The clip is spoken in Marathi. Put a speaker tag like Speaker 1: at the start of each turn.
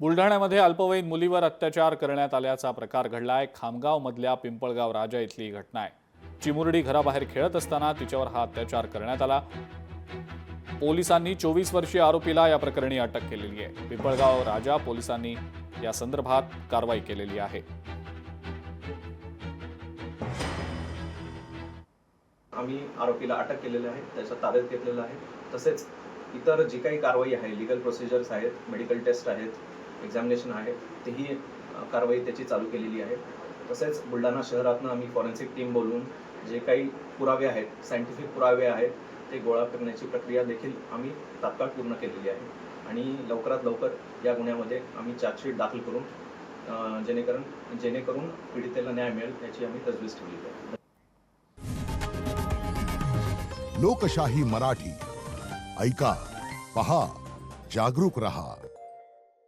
Speaker 1: बुलढाण्यामध्ये अल्पवयीन मुलीवर अत्याचार करण्यात आल्याचा प्रकार घडलाय। खामगाव मधल्या पिंपळगाव राजा इथली घटना आहे। चिमुरडी घराबाहेर खेळत असताना तिच्यावर हा अत्याचार करण्यात आला। पोलिसांनी 24 वर्षीय आरोपीला या प्रकरणी अटक केलेली आहे। पिंपळगाव राजा पोलिसांनी या संदर्भात कारवाई केलेली आहे।
Speaker 2: आम्ही आरोपीला अटक केलेली आहे, त्याच्या ताब्यात घेतलेलं आहे। तसेच इतर जी काही कारवाई आहे, लीगल प्रोसिजर्स आहेत, मेडिकल टेस्ट आहेत, एक्झामिनेशन आहे, तेही कारवाई त्याची चालू केलेली आहे। तसेच बुलढाणा शहरातून आम्ही फॉरेन्सिक टीम बोलवून जे काही पुरावे आहेत, सायंटिफिक पुरावे आहेत, ते गोळा करण्याची प्रक्रिया देखील आम्ही तात्काळ पूर्ण केलेली आहे आणि लवकरात लवकर या गुन्ह्यामध्ये आम्ही चार्जशीट दाखल करून जेणेकरून पीडितेला न्याय मिळेल याची आम्ही तजवीज ठेवली आहे।
Speaker 3: लोकशाही मराठी ऐका, पहा, जागरूक रहा।